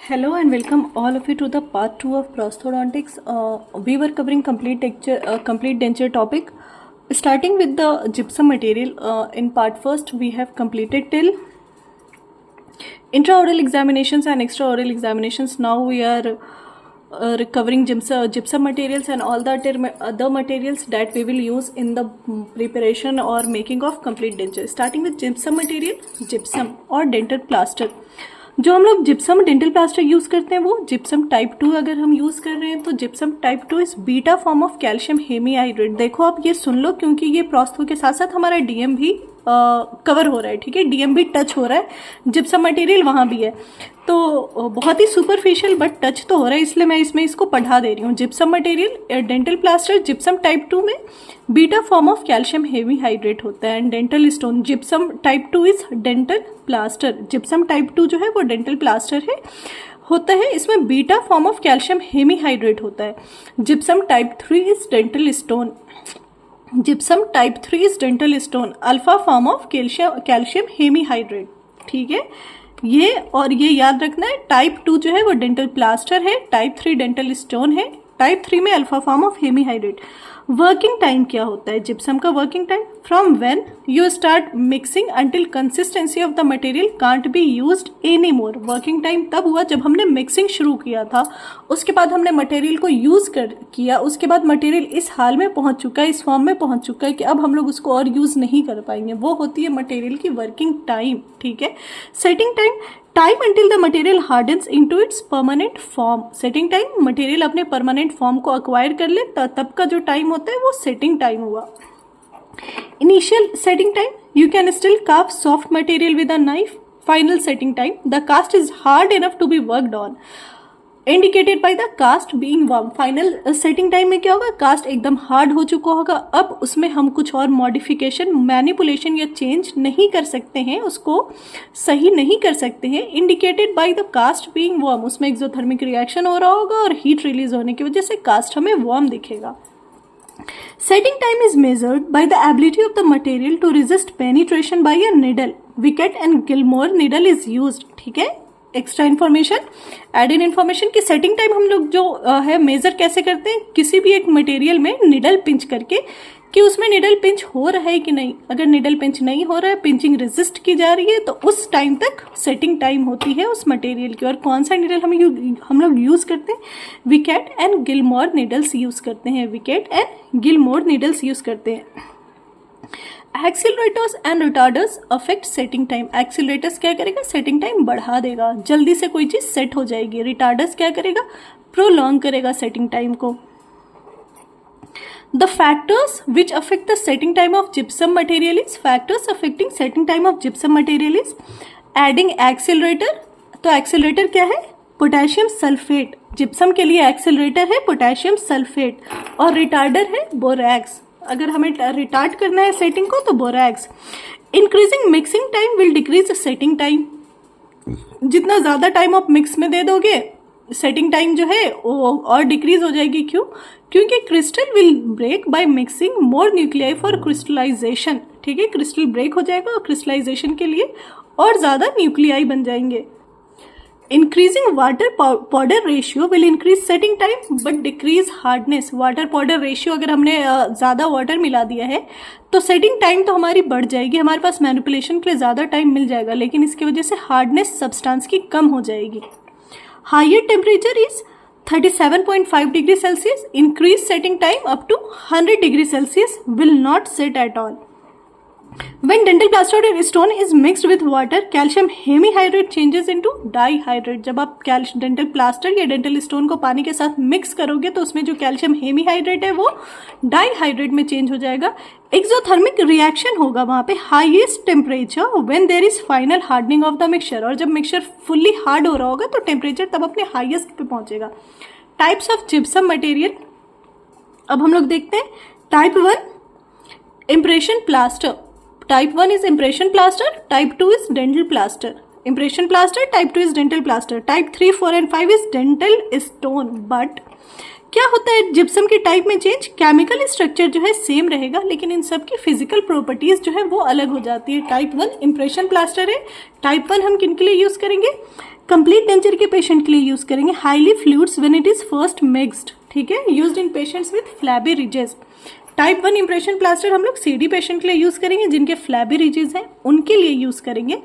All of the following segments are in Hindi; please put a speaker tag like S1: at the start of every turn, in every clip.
S1: Hello and welcome all of you to the part 2 of prosthodontics. We were covering complete denture topic, starting with the gypsum material. In part first, we have completed till intraoral examinations and extraoral examinations. Now we are covering gypsum materials and all the other materials that we will use in the preparation or making of complete denture. Starting with gypsum material, gypsum और dental plaster. जो हम लोग जिप्सम डेंटल प्लास्टर यूज़ करते हैं वो जिप्सम टाइप 2 अगर हम यूज़ कर रहे हैं तो gypsum type 2 is beta form of calcium hemihydrate. देखो आप ये सुन लो क्योंकि ये प्रोस्थो के साथ साथ हमारा डीएम भी कवर हो रहा है. ठीक है, डीएम भी टच हो रहा है, जिप्सम मटेरियल वहाँ भी है, तो बहुत ही सुपरफिशियल बट टच तो हो रहा है, इसलिए मैं इसमें इसको पढ़ा दे रही हूँ. Gypsum material dental plaster gypsum type 2 में beta form of calcium hemihydrate होता है. And dental stone gypsum type 2 is dental plaster. Gypsum type 2 जो है वो डेंटल प्लास्टर है होता है, इसमें beta form of calcium hemihydrate होता है. Gypsum type 3 is dental stone. Gypsum type 3 is dental stone, alpha form of calcium hemihydrate. ठीक है, ये और ये याद रखना है. टाइप 2 जो है वो डेंटल प्लास्टर है, टाइप 3 डेंटल स्टोन है, टाइप 3 में alpha form of hemihydrate. Working time क्या होता है जिप्सम का? Working time from when you start mixing until consistency of the material can't be used any more. Working time तब हुआ जब हमने मिक्सिंग शुरू किया था, उसके बाद हमने मटेरियल को यूज किया, उसके बाद मटेरियल इस हाल में पहुंच चुका है, इस फॉर्म में पहुंच चुका है कि अब हम लोग उसको और यूज नहीं कर पाएंगे. वो होती है मटेरियल की वर्किंग टाइम. ठीक है, setting time time until the material hardens into its permanent form. Setting time material अपने परमानेंट फॉर्म को अक्वायर कर ले तब का जो टाइम होता है वो सेटिंग टाइम हुआ. Initial setting time you can still carve soft material with a knife. Final setting time the cast is hard enough to be worked on, indicated by the cast being warm. Final setting time में क्या होगा? कास्ट एकदम हार्ड हो चुका होगा, अब उसमें हम कुछ और मॉडिफिकेशन, मैनिपुलेशन या चेंज नहीं कर सकते हैं, उसको सही नहीं कर सकते हैं. Indicated by the cast being warm, उसमें एक्सोथर्मिक रिएक्शन हो रहा होगा और हीट रिलीज होने की वजह से कास्ट हमें वार्म दिखेगा. Setting time is measured by the ability of the material to resist penetration by a needle. Wickett and Gilmore needle is used. ठीक है, extra information, add in information की सेटिंग टाइम हम लोग जो है मेजर कैसे करते हैं? किसी भी एक मटेरियल में निडल पिंच करके कि उसमें निडल पिंच हो रहा है कि नहीं. अगर निडल पिंच नहीं हो रहा है, पिंचिंग रेजिस्ट की जा रही है, तो उस टाइम तक सेटिंग टाइम होती है उस मटेरियल की. और कौन सा निडल हम लोग यूज करते हैं? Vicat and Gillmore needles use करते हैं. Vicat and Gillmore needles use करते हैं. Accelerators and retarders affect setting time. Accelerators क्या करेगा? सेटिंग टाइम बढ़ा देगा, जल्दी से कोई चीज सेट हो जाएगी. रिटार्डर्स क्या करेगा? प्रोलॉन्ग करेगा सेटिंग टाइम को. The factors which affect the setting time of gypsum material is factors affecting setting time of gypsum material is adding accelerator. तो accelerator क्या है? Potassium sulphate. जिप्सम के लिए एक्सेलरेटर है पोटेशियम सल्फेट और रिटार्डर है बोरैक्स. अगर हमें रिटार्ड करना है सेटिंग को तो borax. Increasing mixing time will decrease setting time. जितना ज्यादा टाइम आप मिक्स में दे दोगे सेटिंग टाइम जो है वो और डिक्रीज हो जाएगी. क्यों? क्योंकि crystal will break by mixing more nuclei for crystallisation. ठीक है, क्रिस्टल ब्रेक हो जाएगा और क्रिस्टलाइजेशन के लिए और ज्यादा न्यूक्लियाई बन जाएंगे. Increasing water powder ratio will increase setting time but decrease hardness. Water powder ratio अगर हमने ज्यादा वाटर मिला दिया है तो सेटिंग टाइम तो हमारी बढ़ जाएगी, हमारे पास मैनिपुलेशन के लिए ज्यादा टाइम मिल जाएगा, लेकिन इसकी वजह से हार्डनेस सब्सटेंस की कम हो जाएगी. Higher temperature is 37.5 degree Celsius. Increase setting time up to 100 degree Celsius will not set at all. When dental plaster or stone is mixed with water, calcium hemihydrate changes into dihydrate. जब आप डेंटल प्लास्टर या डेंटल स्टोन को पानी के साथ मिक्स करोगे तो उसमें जो कैल्शियम हेमीहाइड्रेट है वो डाइहाइड्रेट में चेंज हो जाएगा. एक्सोथर्मिक रिएक्शन होगा वहां पे. Highest temperature when there is final hardening of the mixture. और जब मिक्सचर फुल्ली हार्ड हो रहा होगा तो टेम्परेचर तब अपने हाईएस्ट पे पहुंचेगा. टाइप्स ऑफ जिप्सम मटेरियल अब हम लोग देखते हैं. Type 1 impression plaster. Type 1 is impression plaster, type 2 is dental plaster. Impression plaster, type 2 is dental plaster. Type 3, 4 and 5 is dental stone. But क्या होता है जिप्सम के टाइप में चेंज? केमिकल स्ट्रक्चर जो है सेम रहेगा, लेकिन इन सब की फिजिकल प्रॉपर्टीज जो है वो अलग हो जाती है. टाइप 1 इम्प्रेशन प्लास्टर है. टाइप 1 हम किन के लिए यूज करेंगे? कंप्लीट डेंचर के पेशेंट के लिए यूज करेंगे highly fluids when it is first mixed, ठीक है, used in patients with flabby ridges. Type 1 impression plaster हम लोग सीडी पेशेंट के लिए यूज करेंगे, जिनके फ्लैबी रिजेस हैं उनके लिए यूज करेंगे।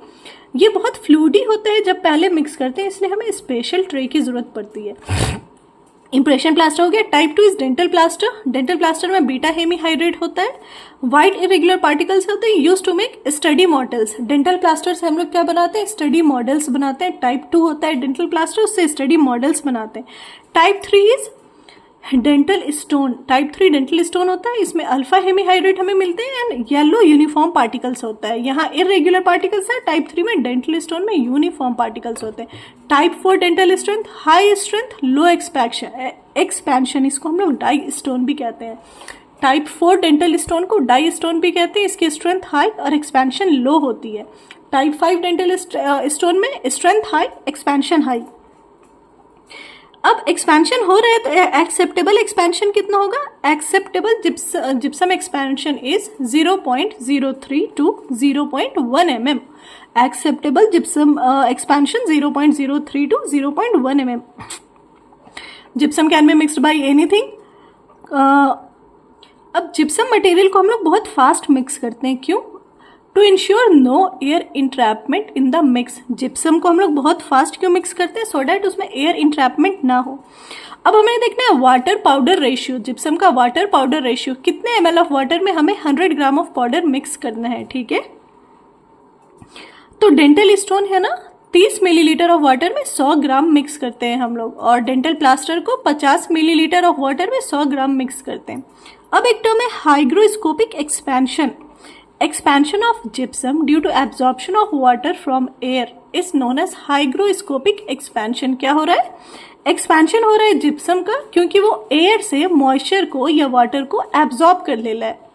S1: ये बहुत फ्लूइडी होता है जब पहले मिक्स करते हैं, इसलिए हमें स्पेशल ट्रे की जरूरत पड़ती है। इंप्रेशन प्लास्टर हो गया। Type 2 is dental plaster. Dental plaster में बीटा हेमीहाइड्रेट होता है, व्हाइट इरेगुलर पार्टिकल्स होते हैं, use to make study models. Dental plaster से हम लोग क्या बनाते हैं, स्टडी मॉडल्स बनाते हैं। टाइप 2 होता है डेंटल प्लास्टर, उससे स्टडी मॉडल्स बनाते हैं। Type 3 is dental stone. Type 3 dental stone होता है, इसमें अल्फा हेमीहाइड्रेट हमें मिलते हैं एंड येलो यूनिफॉर्म पार्टिकल्स होता है। यहाँ इरेगुलर पार्टिकल्स है, टाइप 3 में डेंटल स्टोन में यूनिफॉर्म पार्टिकल्स होते हैं। Type 4 dental strength, high strength, low expansion, इसको हम लोग डाई स्टोन भी कहते हैं। टाइप 4 डेंटल स्टोन को डाई स्टोन भी कहते हैं, इसकी स्ट्रेंथ हाई और एक्सपेंशन लो होती है। टाइप 5 डेंटल स्टोन में स्ट्रेंथ हाई, एक्सपेंशन हाई। अब एक्सपेंशन हो रहा है तो एक्सेप्टेबल एक्सपेंशन कितना होगा, acceptable gypsum expansion is 0.03 to 0.1 mm। Acceptable gypsum expansion 0.03 to 0.1 mm। Gypsum can be mixed by anything. अब जिप्सम मटेरियल को हम लोग बहुत फास्ट मिक्स करते हैं, क्यों, to ensure no air entrapment in the mix. Gypsum को हम लोग बहुत फास्ट क्यों मिक्स करते हैं, सो डैट उसमें एयर इंट्रैपमेंट ना हो। अब हमें देखना है वाटर पाउडर रेशियो, जिप्सम का वाटर पाउडर रेशियो, कितने ml ऑफ वाटर में हमें 100 ग्राम ऑफ पाउडर मिक्स करना है, ठीक है। तो डेंटल स्टोन है ना, 30 मिलीलीटर ऑफ वाटर में 100 ग्राम मिक्स करते हैं हम लोग, और डेंटल प्लास्टर को 50 मिलीलीटर ऑफ वाटर में 100 ग्राम मिक्स करते हैं। अब एक टर्म है hygroscopic expansion. Expansion of gypsum due to absorption of water from air is known as hygroscopic expansion। क्या हो रहा है, एक्सपेंशन हो रहा है जिप्सम का, क्योंकि वो एयर से मॉइस्चर को या वाटर को एब्जॉर्ब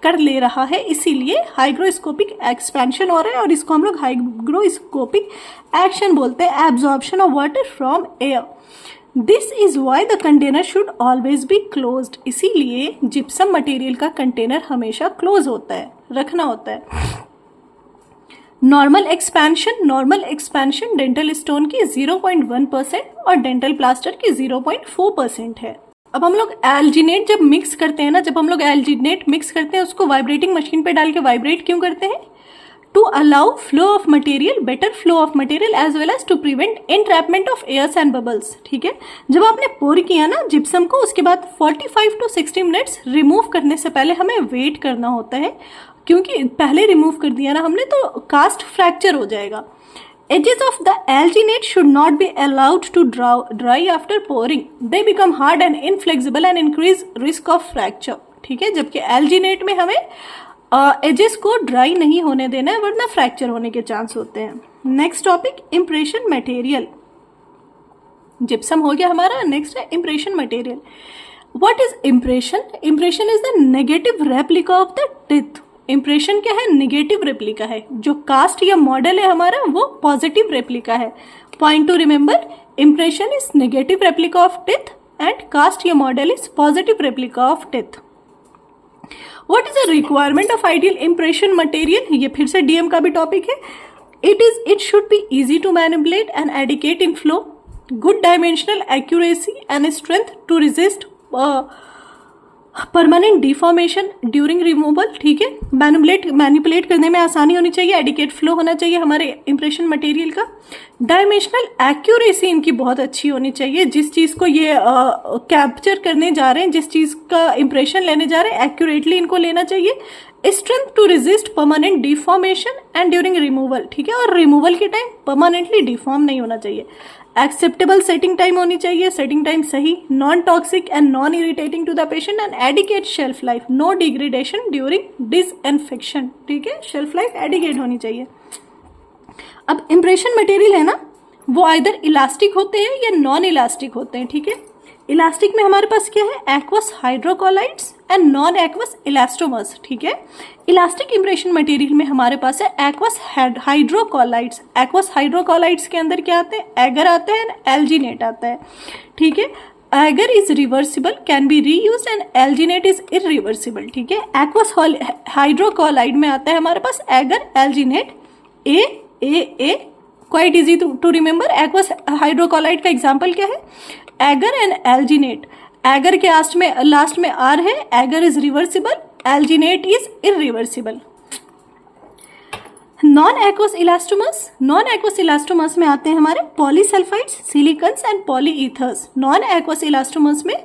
S1: कर ले रहा है, इसीलिए हाइग्रोस्कोपिक एक्सपेंशन हो रहा है, और इसको हम लोग हाइग्रोस्कोपिक एक्शन बोलते हैं, absorption of water from air. This is why the container should always be closed. इसीलिए जिप्सम मटेरियल का कंटेनर हमेशा क्लोज होता है, रखना होता है। नॉर्मल एक्सपेंशन डेंटल स्टोन की 0.1% और डेंटल प्लास्टर की 0.4% है। अब हम लोग एल्जिनेट जब मिक्स करते हैं ना, जब हम लोग एल्जिनेट मिक्स करते हैं, उसको वाइब्रेटिंग मशीन पे डाल के वाइब्रेट क्यों करते हैं, to allow flow of material, better flow of material, as well as to prevent entrapment of airs and bubbles, ठीक है। जब आपने पोर किया ना जिप्सम को, उसके बाद 45 to 60 मिनट्स रिमूव करने से पहले हमें वेट करना होता है, क्योंकि पहले रिमूव कर दिया ना हमने तो कास्ट फ्रैक्चर हो जाएगा। Edges of the alginate should not be allowed to dry after pouring. They become hard and inflexible and increase risk of fracture, ठीक है। जबकि एल्जिनेट में हमें एजेस को ड्राई नहीं होने देना है, वरना फ्रैक्चर होने के चांस होते हैं। Next topic, impression material. Gypsum हो गया हमारा, नेक्स्ट है impression material. What is impression, impression is the negative replica of the teeth. Impression क्या है, नेगेटिव रेप्लिका है, जो कास्ट या मॉडल है हमारा वो पॉजिटिव रेप्लिका है। Point to remember, impression is negative replica of teeth and cast या model is positive replica of teeth. What is the requirement of ideal impression material? ये फिर से डीएम का भी टॉपिक है। It should be easy to manipulate and adequate in flow, good dimensional accuracy and strength to resist permanent deformation during removal, ठीक है। मैनिपुलेट करने में आसानी होनी चाहिए, एडिकेट फ्लो होना चाहिए हमारे इंप्रेशन मटेरियल का। डायमेंशनल एक्यूरेसी इनकी बहुत अच्छी होनी चाहिए, जिस चीज़ को ये कैप्चर करने जा रहे हैं, जिस चीज़ का इंप्रेशन लेने जा रहे हैं, एक्यूरेटली इनको लेना चाहिए। Strength to resist permanent deformation and during removal, ठीक है, और रिमूवल के टाइम परमानेंटली डिफॉर्म नहीं होना चाहिए। एक्सेप्टेबल सेटिंग टाइम होनी चाहिए, सेटिंग टाइम सही, non toxic and non irritating to the patient and adequate shelf life, no degradation during disinfection, ठीक है, शेल्फ लाइफ एडिकेट होनी चाहिए। अब इंप्रेशन मटेरियल है ना, वो आइदर इलास्टिक होते हैं या नॉन इलास्टिक होते हैं, ठीक है। इलास्टिक में हमारे पास क्या है, aqueous hydrocolloids and non aqueous elastomers, ठीक है। इलास्टिक इंप्रेशन मटेरियल में हमारे पास है एक्वस हाइड्रोकोलाइड्स। एक्वस हाइड्रोकोलाइड्स के अंदर क्या आते हैं, एगर आता है एंड एल्जिनेट आता है, ठीक है। Agar is reversible, can be reused and alginate is irreversible, ठीक है। एक्वस हाइड्रोकोलाइड में आता है हमारे पास agar, alginate, a quite easy to remember. Aqueous hydrocolloid का एग्जाम्पल क्या है? Agar and alginate. एगर के लास्ट में आर है, agar is reversible, alginate is irreversible. Non aqueous elastomers. Non aqueous elastomers में आते हैं हमारे polysulphides, silicones and polyethers. Non aqueous elastomers में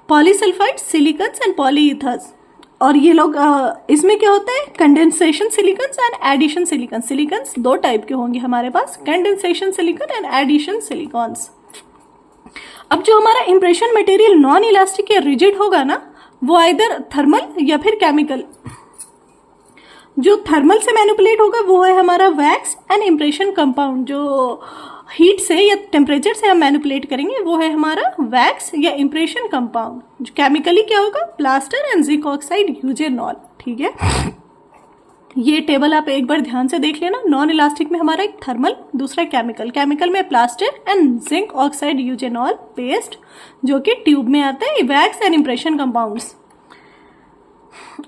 S1: पॉलीसल्फाइड्स, सिलिकन्स एंड पॉलीईथर्स। और ये लोग इसमें क्या होता है? Condensation silicones and addition silicones. Silicones दो टाइप के होंगे हमारे पास, condensation silicone and addition silicones. अब जो हमारा इंप्रेशन मटेरियल नॉन इलास्टिक या रिजिड होगा ना, वो आइदर थर्मल या फिर केमिकल। जो थर्मल से मैनिपुलेट होगा वो है हमारा वैक्स एंड इंप्रेशन कंपाउंड। जो हीट से या टेम्परेचर से हम मैनिपुलेट करेंगे वो है हमारा वैक्स या इंप्रेशन कंपाउंड। जो केमिकली क्या होगा? Plaster and zinc oxide eugenol. ठीक है, ये टेबल आप एक बार ध्यान से देख लेना। नॉन इलास्टिक में हमारा एक थर्मल, दूसरा केमिकल। केमिकल में plaster and zinc oxide eugenol paste जो कि ट्यूब में आता है, वैक्स एंड इंप्रेशन कंपाउंड्स।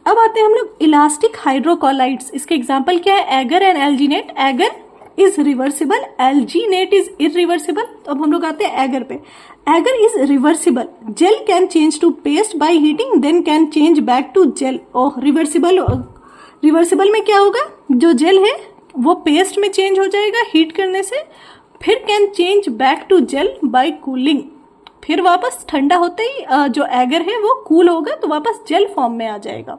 S1: अब आते हैं हम लोग इलास्टिक हाइड्रोकोलाइड्स। इसके एग्जाम्पल क्या है? Agar and alginate. Agar is reversible, alginate is irreversible. तो अब हम लोग आते हैं एगर पे। Agar is reversible, gel can change to paste by heating, then can change back to gel. Oh, reversible में क्या होगा? जो जेल है वो पेस्ट में चेंज हो जाएगा हीट करने से, फिर can change back to gel by cooling. फिर वापस ठंडा होते ही जो एगर है वो कूल होगा तो वापस जेल फॉर्म में आ जाएगा।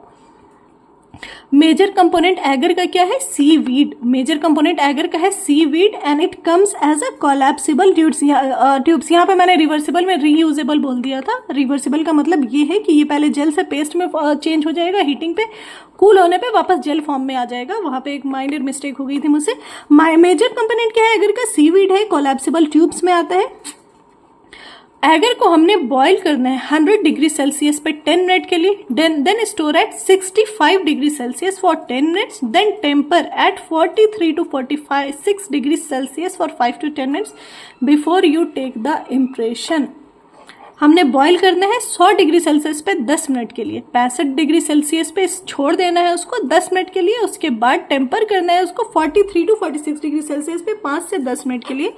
S1: मेजर कंपोनेंट एगर का क्या है? सीवीड। मेजर कंपोनेंट एगर का है seaweed and it comes as a collapsible tubes. यहाँ पे मैंने रिवर्सिबल में रीयूजेबल बोल दिया था। रिवर्सिबल का मतलब ये है कि ये पहले जेल से पेस्ट में चेंज हो जाएगा हीटिंग पे, कूल होने पे वापस जेल फॉर्म में आ जाएगा। वहां पे एक माइनर मिस्टेक हो गई थी मुझसे। मेजर कंपोनेंट क्या है एगर का? सीवीड है, कोलैप्सिबल ट्यूब्स में आता है। एगर को हमने बॉईल करना है 100 डिग्री सेल्सियस पे 10 मिनट के लिए, then store at 65 degree Celsius for 10 minutes, then temper at 43 to 46 degree Celsius for 5 to 10 minutes before you take the impression. हमने बॉईल करना है 100 डिग्री सेल्सियस पे 10 मिनट के लिए, 65 डिग्री सेल्सियस पे छोड़ देना है उसको 10 मिनट के लिए, उसके बाद टेम्पर करना है उसको 43 to 46 डिग्री सेल्सियस पे 5 से 10 मिनट के लिए।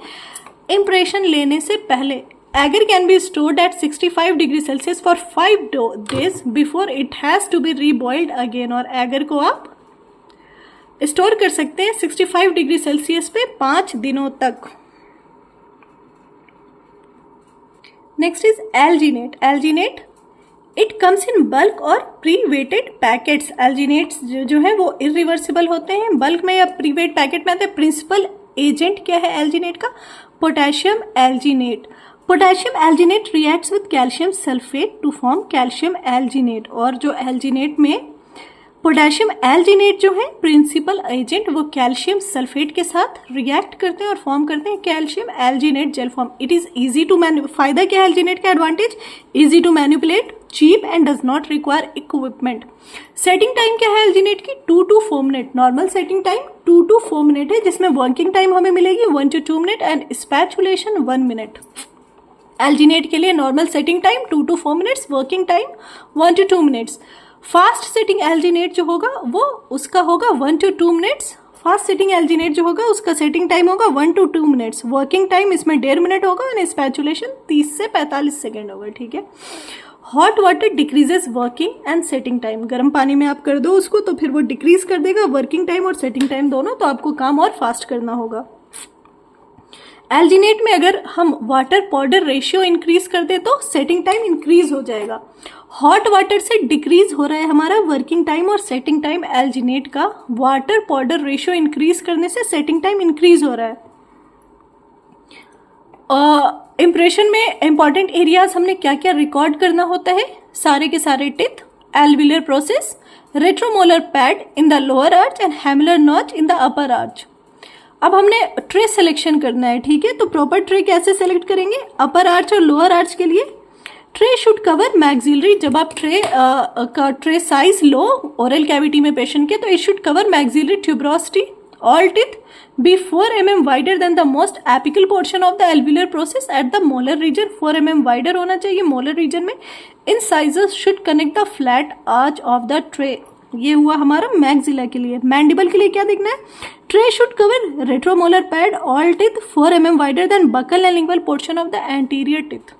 S1: इम्प्रेशन लेने से पहले agar can be stored at 65 degree Celsius for 5 days before it has to be reboiled again। और agar को आप स्टोर कर सकते हैं 65 डिग्री सेल्सियस पे 5 दिनों तक। Next is alginate. Alginate it comes in bulk और प्री वेटेड पैकेट्स। एल्जीनेट्स जो है वो इरिवर्सिबल होते हैं, बल्क में या प्री वेट पैकेट में आते हैं। प्रिंसिपल एजेंट क्या है एल्जीनेट का? Potassium alginate. Potassium alginate reacts with calcium sulphate to form calcium alginate. और जो एल्जीनेट में पोटेशियम एल्जीनेट जो है प्रिंसिपल एजेंट, वो कैल्शियम सल्फेट के साथ रिएक्ट करते हैं और फॉर्म करते हैं calcium alginate gel form. It is easy to फायदा क्या है एल्जीनेट का? Advantage easy to manipulate, cheap and does not require equipment. Setting time क्या है एल्जीनेट की? 2 to 4 minute. Normal setting time 2 to 4 minute है, जिसमें वर्किंग टाइम हमें मिलेगी 1 to 2 minute and spatulation 1 minute. Alginate के लिए normal setting time 2 to 4 minutes, working time 1 to 2 minutes. Fast setting alginate जो होगा वो उसका होगा 1 to 2 minutes. Fast setting alginate जो होगा उसका सेटिंग टाइम होगा 1 to 2 मिनट्स, वर्किंग टाइम इसमें 1.5 मिनट होगा और स्पैचुलेशन 30 से 45 सेकेंड होगा। ठीक है। Hot water decreases working and setting time. गर्म पानी में आप कर दो उसको तो फिर वो डिक्रीज कर देगा वर्किंग टाइम और सेटिंग टाइम दोनों, तो आपको काम और फास्ट करना होगा। एल्जीनेट में अगर हम वाटर पाउडर रेशियो इंक्रीज कर दे तो सेटिंग टाइम इंक्रीज हो जाएगा। हॉट वाटर से डिक्रीज हो रहा है हमारा वर्किंग टाइम और सेटिंग टाइम एल्जीनेट का। वाटर पाउडर रेशियो इंक्रीज करने से सेटिंग टाइम इंक्रीज हो रहा है। इंप्रेशन में इंपॉर्टेंट एरियाज हमने क्या क्या रिकॉर्ड करना होता है? सारे के सारे teeth, alveolar process, retromolar pad in the lower arch and hamular notch in the upper arch. अब हमने ट्रे सिलेक्शन करना है। ठीक है, तो प्रॉपर ट्रे कैसे सेलेक्ट करेंगे? अपर आर्च और लोअर आर्च के लिए ट्रे शुड कवर मैक्सिलरी। जब आप ट्रे साइज लो ओरल कैविटी में पेशेंट के, तो it should cover maxillary tuberosity, all teeth be 4 mm wider than the most apical portion of the alveolar process at the molar region. 4 mm wider होना चाहिए मोलर रीजन में। In sizes should connect the flat arch of the tray. ये हुआ हमारा मैक्सिला के लिए। मैंडिबल के लिए क्या देखना है? Tray should cover retromolar pad, all teeth 4 mm wider than buccal and lingual portion of the anterior teeth.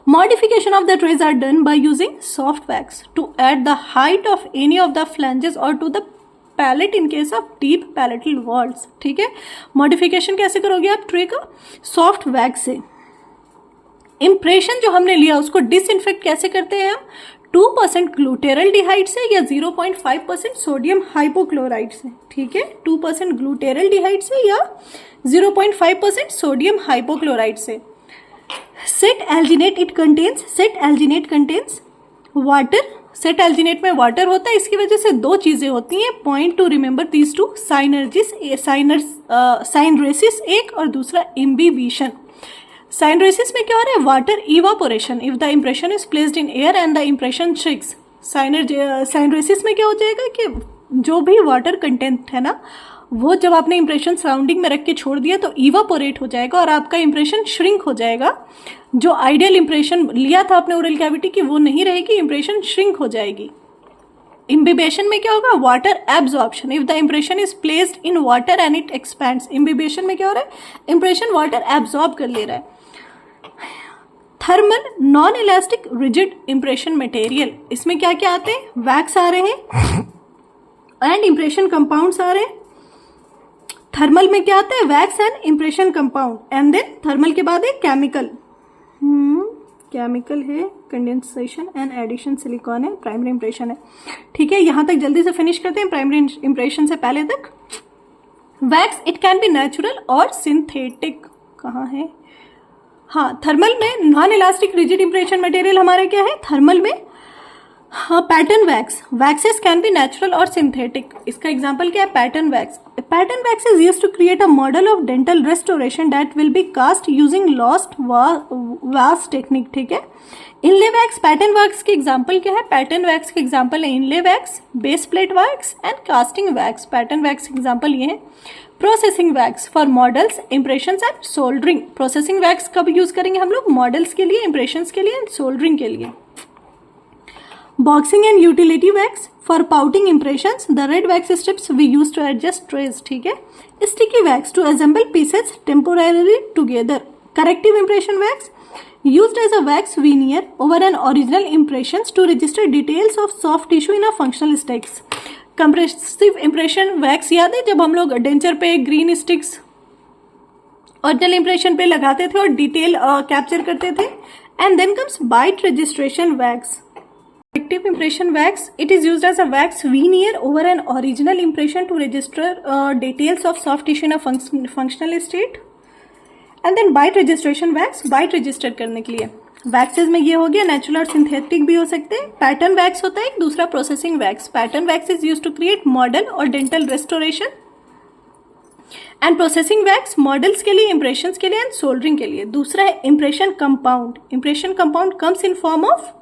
S1: Modification of the trays are done by using soft wax to add the height of any of the flanges or to the palate in case of deep palatal walls. ठीक है, मॉडिफिकेशन कैसे करोगे आप ट्रे का? सॉफ्ट वैक्स से. इम्प्रेशन जो हमने लिया उसको डिसइंफेक्ट कैसे करते हैं हम? 2% ग्लूटेरल्डिहाइड से या 0.5% सोडियम हाइपोक्लोराइड से. ठीक है, 2% ग्लूटेरल्डिहाइड से या 0.5% सोडियम हाइपोक्लोराइड से. Set alginate contains water. Set alginate में वाटर होता है, इसकी वजह से दो चीजें होती हैं. Point to remember these two, syneresis एक और दूसरा इम्बिबिशन. साइनरेसिस में क्या हो रहा है? Water evaporation. If the impression is placed in air and the impression shrinks. Syneresis में क्या हो जाएगा कि जो भी वाटर कंटेंट है ना, वो जब आपने इम्प्रेशन सराउंडिंग में रख के छोड़ दिया तो इवापोरेट हो जाएगा और आपका इम्प्रेशन श्रिंक हो जाएगा. जो आइडियल इम्प्रेशन लिया था आपने ओरल कैविटी की वो नहीं रहेगी, इम्प्रेशन श्रिंक हो जाएगी. इम्बिबेशन में क्या होगा? Water absorption. If the impression is placed in water and it expands. Imbibition में क्या हो रहा है? इम्प्रेशन वाटर एब्जॉर्ब कर ले रहा है. Thermal non elastic rigid impression material. इसमें क्या क्या आते हैं? वैक्स आ रहे हैं एंड इम्प्रेशन कंपाउंड्स आ रहे हैं. थर्मल में क्या आता है? Wax and impression compound. And then thermal के बाद है केमिकल. केमिकल है कंडेंसेशन एंड एडिशन. सिलिकॉन है, प्राइमरी इंप्रेशन है. ठीक है, यहां तक जल्दी से फिनिश करते हैं प्राइमरी इंप्रेशन से पहले तक. Wax it can be natural और सिंथेटिक. कहाँ है? हाँ, थर्मल में non elastic rigid impression material हमारा क्या है? थर्मल में pattern wax. Waxes can be natural और सिंथेटिक. इसका एग्जांपल क्या है? Pattern wax. Pattern wax is used to create a model of dental restoration that will be cast using lost wax technique. ठीक है, इनले वैक्स. पैटर्न वैक्स के एग्जांपल क्या है? पैटर्न वैक्स के एग्जांपल है inlay wax, base plate wax and casting wax. Pattern wax example ये है. Processing wax for models, impressions and soldering. Processing wax कब यूज करेंगे हम लोग? मॉडल्स के लिए, इम्प्रेशंस के लिए एंड सोल्डरिंग के लिए. Boxing and utility wax for pouting impressions. The red wax strips we use to adjust trays. ठीक है. Sticky wax to assemble pieces temporarily together. Corrective impression wax used as a wax veneer over an original impressions to register details of soft tissue in a functional sticks. Compressive impression wax याद है जब हम लोग डेंचर पे ग्रीन स्टिक्स ओरिजिनल इम्प्रेशन पे लगाते थे और डिटेल कैप्चर करते थे. And then comes bite registration wax. Corrective impression wax, it is used as a wax veneer over an original impression to register details of soft tissue in a functional state. And then bite registration wax, bite register करने के लिए. वैक्सेस में ये हो गया, नेचुरल और सिंथेटिक भी हो सकते हैं. पैटर्न वैक्स होता है एक, दूसरा processing wax. Pattern wax is used to create model और dental restoration. And processing wax models के लिए, इम्प्रेशंस के लिए एंड सोल्डरिंग के लिए. दूसरा है impression compound. Impression compound comes in form of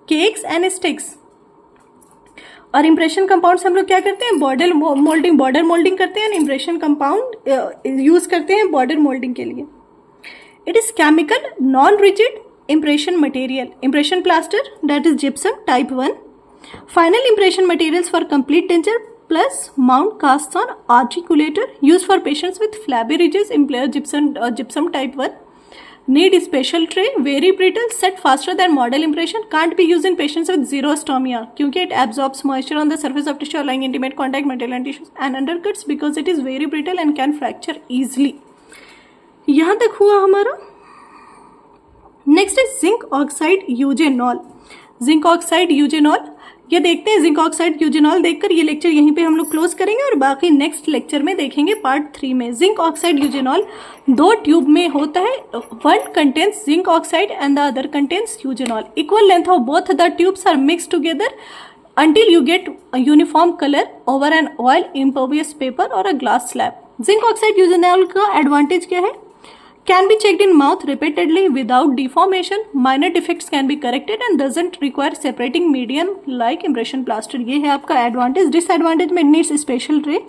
S1: cakes and sticks. और इम्प्रेशन कंपाउंड हम लोग क्या करते हैं? बॉर्डर मोल्डिंग करते हैं. इम्प्रेशन कंपाउंड यूज करते हैं बॉर्डर मोल्डिंग के लिए. It is chemical non rigid impression material. Impression plaster that is gypsum type 1. Final impression materials for complete denture plus mount cast on articulator use for patients with flabby ridges. Gypsum type 1. Need special tray, very brittle, set faster than model impression, can't be used in patients with xerostomia क्योंकि it absorbs moisture on the surface of tissue allowing intimate contact material and tissues and undercuts because it is very brittle and can fracture easily. यहाँ तक हुआ हमारा. नेक्स्ट है zinc oxide eugenol. Zinc oxide eugenol ये देखते हैं. जिंक ऑक्साइड यूजेनॉल देखकर ये लेक्चर यहीं पे हम लोग क्लोज करेंगे और बाकी नेक्स्ट लेक्चर में देखेंगे पार्ट 3 में. जिंक ऑक्साइड यूजेनॉल दो ट्यूब में होता है. One contains zinc oxide and the other contains eugenol. Equal length of both the tubes are mixed together until you get a uniform color over an oil impervious paper or a glass slab. Zinc oxide eugenol का एडवांटेज क्या है? Can be checked in mouth repeatedly without deformation. Minor defects can be corrected and doesn't require separating medium like impression plaster. ये है आपका एडवांटेज. डिसएडवांटेज में needs special tray,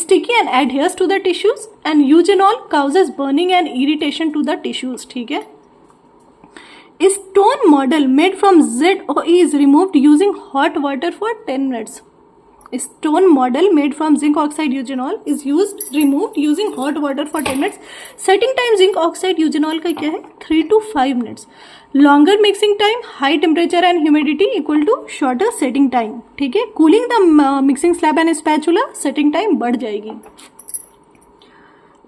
S1: sticky and adheres to the tissues, and eugenol causes burning and irritation to the tissues. ठीक है. Stone model made from ZOE is removed using hot water for 10 minutes. stone model made from zinc oxide eugenol is used removed using hot water for 10 minutes. Setting time zinc oxide eugenol का क्या है 3 to 5 minutes. Longer mixing time, high temperature and humidity equal to shorter setting time. ठीक है. Cooling the mixing slab and spatula, setting time बढ़ जाएगी.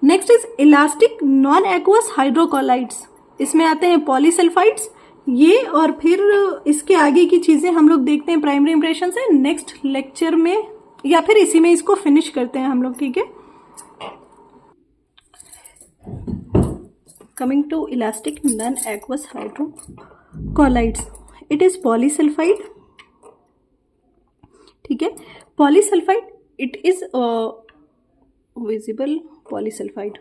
S1: Next is elastic non-aqueous hydrocolloids. इसमें आते हैं पॉलीसल्फाइड्स. ये और फिर इसके आगे की चीजें हम लोग देखते हैं प्राइमरी इंप्रेशन से नेक्स्ट लेक्चर में, या फिर इसी में इसको फिनिश करते हैं हम लोग. ठीक है. Coming to elastic non aqueous hydrocolloids, it is polysulphide. ठीक है. Polysulphide, it is visible polysulphide.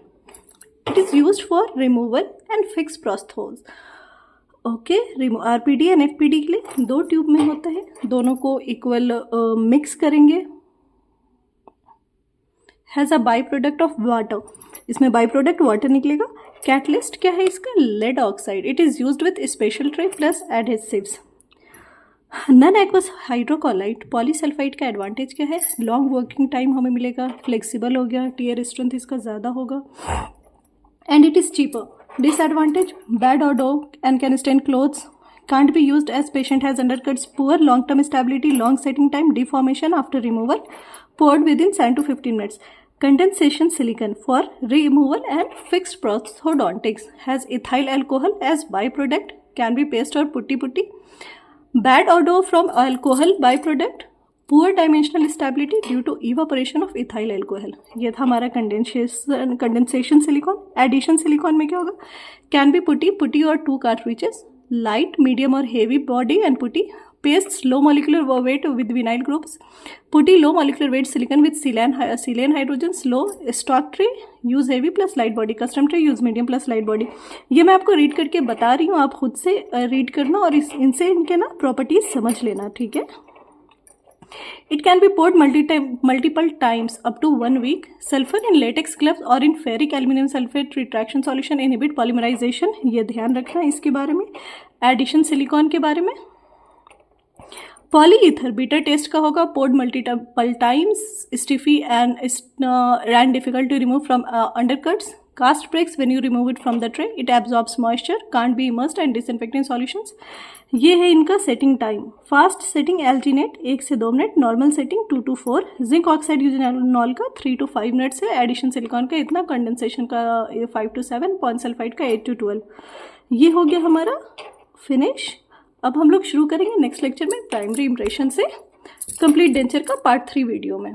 S1: It is used for removal and fix prostheses. Okay. RPD and FPD के लिए 2 ट्यूब में होता है, दोनों को इक्वल मिक्स करेंगे. Has a by product of water, इसमें बाई प्रोडक्ट वाटर निकलेगा. कैटलिस्ट क्या है इसका, lead oxide. It is used with special tray plus adhesives. Non aqueous हाइड्रोकॉलाइड polysulphide का एडवांटेज क्या है, लॉन्ग वर्किंग टाइम हमें मिलेगा, फ्लेक्सिबल हो गया, टीयर स्ट्रेंथ इसका ज़्यादा होगा, and it is cheaper. Disadvantage, bad odor and can stain clothes, can't be used as patient has undercuts, poor long term stability, long setting time, deformation after removal, poured within 7 to 15 minutes. Condensation silicon for removal and fixed prosthodontics, has ethyl alcohol as byproduct, can be paste or putty. Bad odor from alcohol byproduct, poor dimensional stability due to evaporation of ethyl alcohol. ये था हमारा कंडेंसेशन सिलिकॉन. एडिशन सिलिकॉन में क्या होगा, कैन बी पुटी और 2 कार्ट्रिजेस, लाइट मीडियम और heavy body and putty, paste low molecular weight with vinyl groups, putty low molecular weight silicone with silane hydrogen, low stock tray use heavy plus light body, custom tray use medium plus light body. ये मैं आपको रीड करके बता रही हूँ, आप खुद से रीड करना और इनसे इनके ना प्रॉपर्टीज समझ लेना. ठीक है. It can be poured multiple times up to 1 week. Sulfur in latex gloves or in ferric aluminum sulfate retraction solution inhibit polymerization. ये ध्यान रखना इसके बारे में. Addition silicon के बारे में. Polyether bitter taste का होगा, poured multiple times, stiffy and difficult to remove from undercuts. Cast breaks when you remove it from the tray. It absorbs moisture, can't be immersed and disinfect in solutions. ये है इनका setting time. Fast setting alginate 1 से 2 minute, normal setting 2 to 4, zinc oxide eugenol का 3 to 5 मिनट्स है, एडिशन सिलिकॉन का इतना, कंडेंसेशन का 5 to 7, पॉलीसल्फाइड का 8 to 12. ये हो गया हमारा फिनिश. अब हम लोग शुरू करेंगे नेक्स्ट लेक्चर में प्राइमरी इंप्रेशन से कंप्लीट डेंचर का पार्ट 3 वीडियो में.